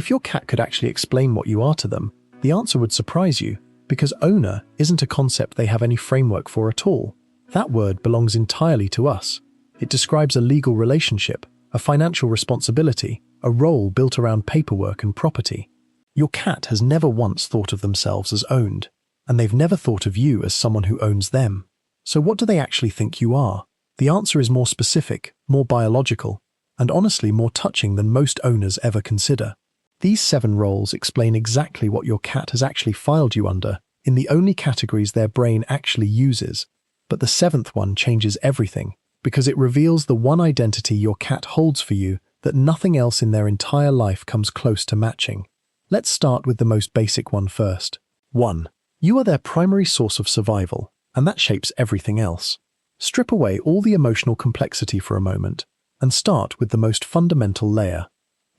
If your cat could actually explain what you are to them, the answer would surprise you, because owner isn't a concept they have any framework for at all. That word belongs entirely to us. It describes a legal relationship, a financial responsibility, a role built around paperwork and property. Your cat has never once thought of themselves as owned, and they've never thought of you as someone who owns them. So what do they actually think you are? The answer is more specific, more biological, and honestly more touching than most owners ever consider. These 7 roles explain exactly what your cat has actually filed you under, in the only categories their brain actually uses. But the 7th one changes everything, because it reveals the one identity your cat holds for you that nothing else in their entire life comes close to matching. Let's start with the most basic one first. 1. You are their primary source of survival, and that shapes everything else. Strip away all the emotional complexity for a moment, and start with the most fundamental layer.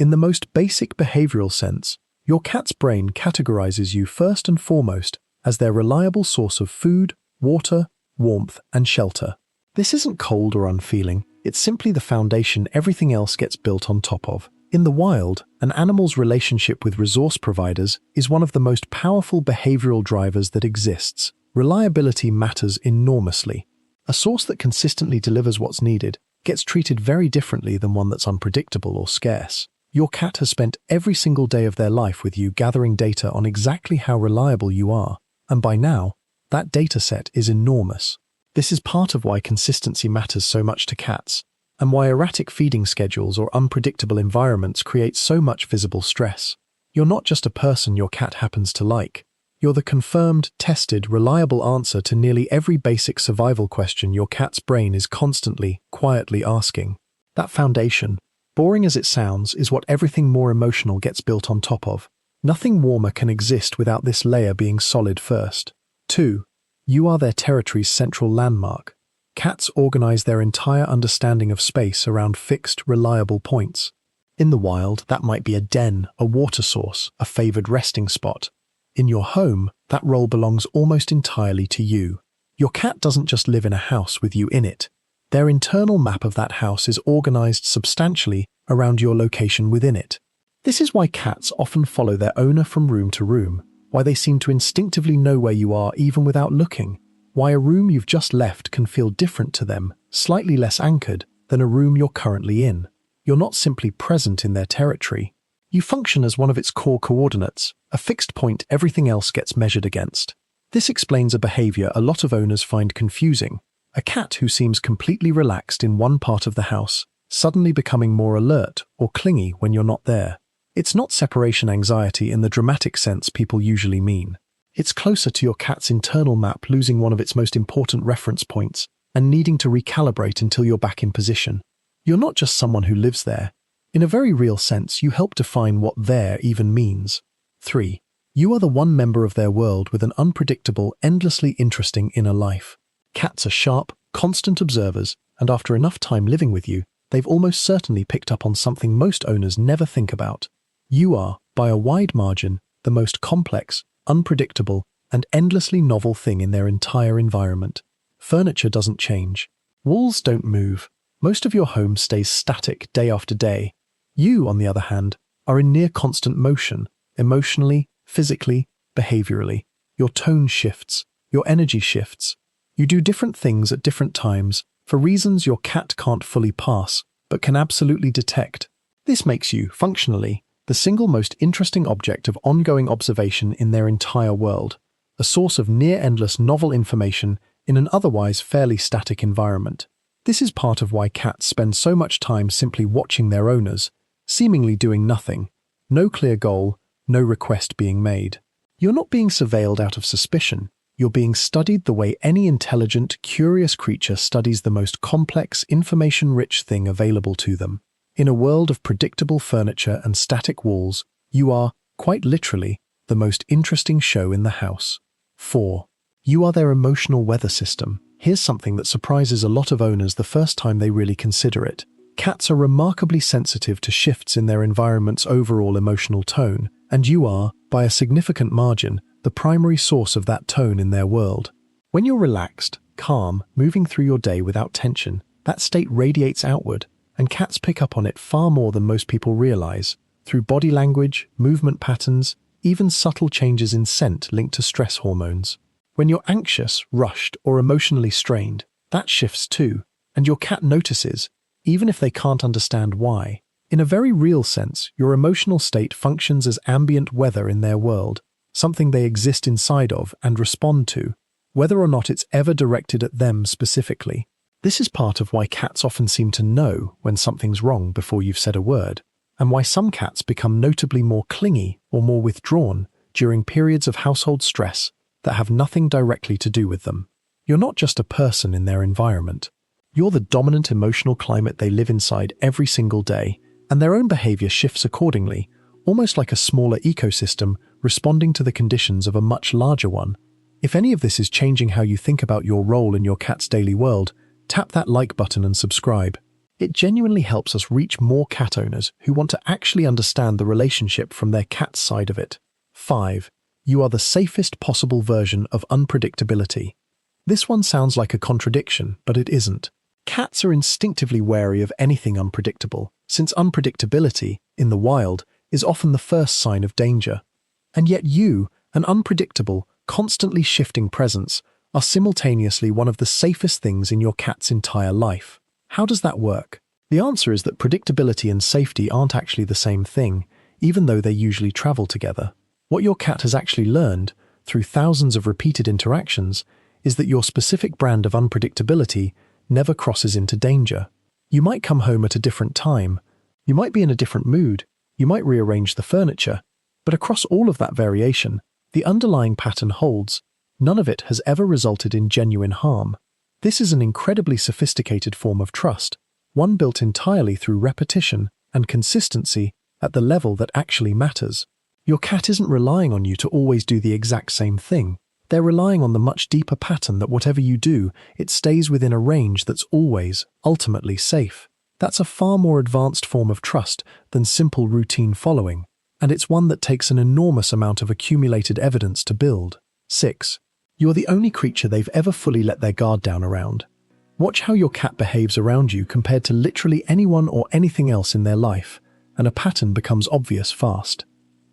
In the most basic behavioral sense, your cat's brain categorizes you first and foremost as their reliable source of food, water, warmth, and shelter. This isn't cold or unfeeling, it's simply the foundation everything else gets built on top of. In the wild, an animal's relationship with resource providers is one of the most powerful behavioral drivers that exists. Reliability matters enormously. A source that consistently delivers what's needed gets treated very differently than one that's unpredictable or scarce. Your cat has spent every single day of their life with you gathering data on exactly how reliable you are, and by now, that data set is enormous. This is part of why consistency matters so much to cats, and why erratic feeding schedules or unpredictable environments create so much visible stress. You're not just a person your cat happens to like. You're the confirmed, tested, reliable answer to nearly every basic survival question your cat's brain is constantly, quietly asking. That foundation, boring as it sounds, is what everything more emotional gets built on top of. Nothing warmer can exist without this layer being solid first. 2. You are their territory's central landmark. Cats organize their entire understanding of space around fixed, reliable points. In the wild, that might be a den, a water source, a favored resting spot. In your home, that role belongs almost entirely to you. Your cat doesn't just live in a house with you in it. Their internal map of that house is organized substantially around your location within it. This is why cats often follow their owner from room to room, why they seem to instinctively know where you are even without looking, why a room you've just left can feel different to them, slightly less anchored, than a room you're currently in. You're not simply present in their territory. You function as one of its core coordinates, a fixed point everything else gets measured against. This explains a behavior a lot of owners find confusing. A cat who seems completely relaxed in one part of the house, suddenly becoming more alert or clingy when you're not there. It's not separation anxiety in the dramatic sense people usually mean. It's closer to your cat's internal map losing one of its most important reference points and needing to recalibrate until you're back in position. You're not just someone who lives there. In a very real sense, you help define what there even means. 3. You are the one member of their world with an unpredictable, endlessly interesting inner life. Cats are sharp, constant observers, and after enough time living with you, they've almost certainly picked up on something most owners never think about. You are, by a wide margin, the most complex, unpredictable, and endlessly novel thing in their entire environment. Furniture doesn't change. Walls don't move. Most of your home stays static day after day. You, on the other hand, are in near constant motion, emotionally, physically, behaviorally. Your tone shifts. Your energy shifts. You do different things at different times for reasons your cat can't fully pass, but can absolutely detect. This makes you, functionally, the single most interesting object of ongoing observation in their entire world, a source of near-endless novel information in an otherwise fairly static environment. This is part of why cats spend so much time simply watching their owners, seemingly doing nothing, no clear goal, no request being made. You're not being surveilled out of suspicion. You're being studied the way any intelligent, curious creature studies the most complex, information-rich thing available to them. In a world of predictable furniture and static walls, you are, quite literally, the most interesting show in the house. 4. You are their emotional weather system. Here's something that surprises a lot of owners the first time they really consider it. Cats are remarkably sensitive to shifts in their environment's overall emotional tone, and you are, by a significant margin, the primary source of that tone in their world. When you're relaxed, calm, moving through your day without tension, that state radiates outward, and cats pick up on it far more than most people realize. through body language, movement patterns, even subtle changes in scent linked to stress hormones. When you're anxious, rushed, or emotionally strained, that shifts too, and your cat notices, even if they can't understand why. In a very real sense, your emotional state functions as ambient weather in their world, something they exist inside of and respond to, whether or not it's ever directed at them specifically. This is part of why cats often seem to know when something's wrong before you've said a word, and why some cats become notably more clingy or more withdrawn during periods of household stress that have nothing directly to do with them. You're not just a person in their environment. You're the dominant emotional climate they live inside every single day, and their own behavior shifts accordingly, almost like a smaller ecosystem responding to the conditions of a much larger one. If any of this is changing how you think about your role in your cat's daily world, tap that like button and subscribe. It genuinely helps us reach more cat owners who want to actually understand the relationship from their cat's side of it. 5. You are the safest possible version of unpredictability. This one sounds like a contradiction, but it isn't. Cats are instinctively wary of anything unpredictable, since unpredictability, in the wild, is often the first sign of danger. And yet you, an unpredictable, constantly shifting presence, are simultaneously one of the safest things in your cat's entire life. How does that work? The answer is that predictability and safety aren't actually the same thing, even though they usually travel together. What your cat has actually learned, through thousands of repeated interactions, is that your specific brand of unpredictability never crosses into danger. You might come home at a different time, you might be in a different mood, you might rearrange the furniture, but across all of that variation, the underlying pattern holds. None of it has ever resulted in genuine harm. This is an incredibly sophisticated form of trust, one built entirely through repetition and consistency at the level that actually matters. Your cat isn't relying on you to always do the exact same thing. They're relying on the much deeper pattern that whatever you do, it stays within a range that's always, ultimately safe. That's a far more advanced form of trust than simple routine following, and it's one that takes an enormous amount of accumulated evidence to build. 6. You're the only creature they've ever fully let their guard down around. Watch how your cat behaves around you compared to literally anyone or anything else in their life, and a pattern becomes obvious fast.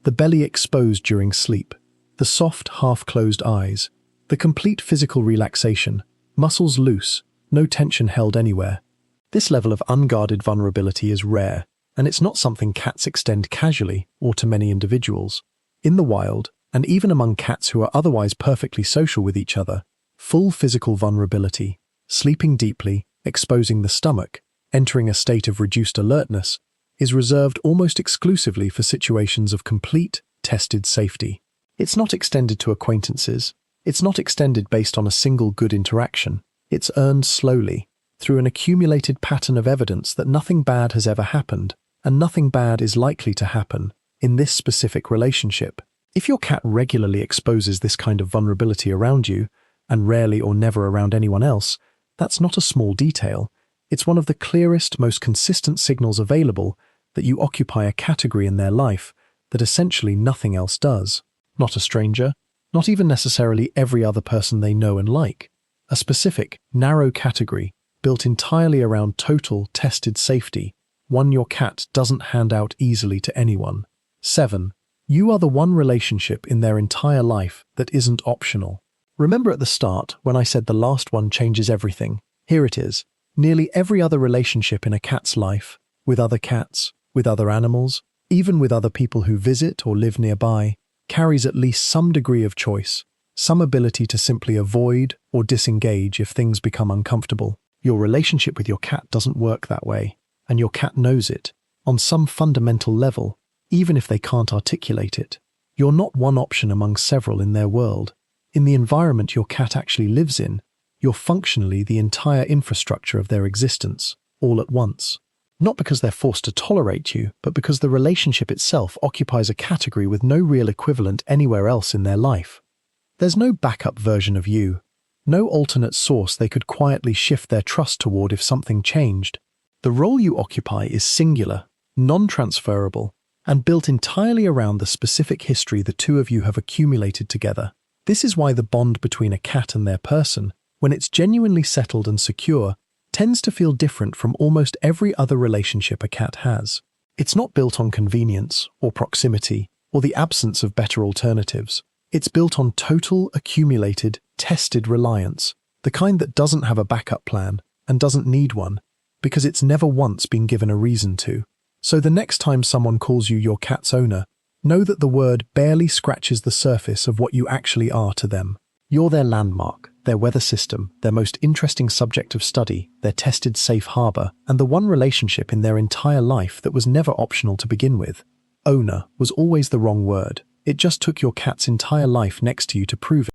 The belly exposed during sleep, the soft, half-closed eyes, the complete physical relaxation, muscles loose, no tension held anywhere. This level of unguarded vulnerability is rare, and it's not something cats extend casually or to many individuals. In the wild, and even among cats who are otherwise perfectly social with each other, full physical vulnerability, sleeping deeply, exposing the stomach, entering a state of reduced alertness, is reserved almost exclusively for situations of complete, tested safety. It's not extended to acquaintances. It's not extended based on a single good interaction. It's earned slowly, through an accumulated pattern of evidence that nothing bad has ever happened, and nothing bad is likely to happen, in this specific relationship. If your cat regularly exposes this kind of vulnerability around you, and rarely or never around anyone else, that's not a small detail. It's one of the clearest, most consistent signals available that you occupy a category in their life that essentially nothing else does. Not a stranger, not even necessarily every other person they know and like. A specific, narrow category built entirely around total, tested safety, one your cat doesn't hand out easily to anyone. 7. You are the one relationship in their entire life that isn't optional. Remember at the start when I said the last one changes everything? Here it is. Nearly every other relationship in a cat's life, with other cats, with other animals, even with other people who visit or live nearby, carries at least some degree of choice, some ability to simply avoid or disengage if things become uncomfortable. Your relationship with your cat doesn't work that way, and your cat knows it, on some fundamental level, even if they can't articulate it. You're not one option among several in their world. In the environment your cat actually lives in, you're functionally the entire infrastructure of their existence, all at once. Not because they're forced to tolerate you, but because the relationship itself occupies a category with no real equivalent anywhere else in their life. There's no backup version of you, no alternate source they could quietly shift their trust toward if something changed. The role you occupy is singular, non-transferable, and built entirely around the specific history the two of you have accumulated together. This is why the bond between a cat and their person, when it's genuinely settled and secure, tends to feel different from almost every other relationship a cat has. It's not built on convenience or proximity or the absence of better alternatives. It's built on total, accumulated, tested reliance, the kind that doesn't have a backup plan and doesn't need one, because it's never once been given a reason to. So the next time someone calls you your cat's owner, know that the word barely scratches the surface of what you actually are to them. You're their landmark, their weather system, their most interesting subject of study, their tested safe harbor, and the one relationship in their entire life that was never optional to begin with. Owner was always the wrong word. It just took your cat's entire life next to you to prove it.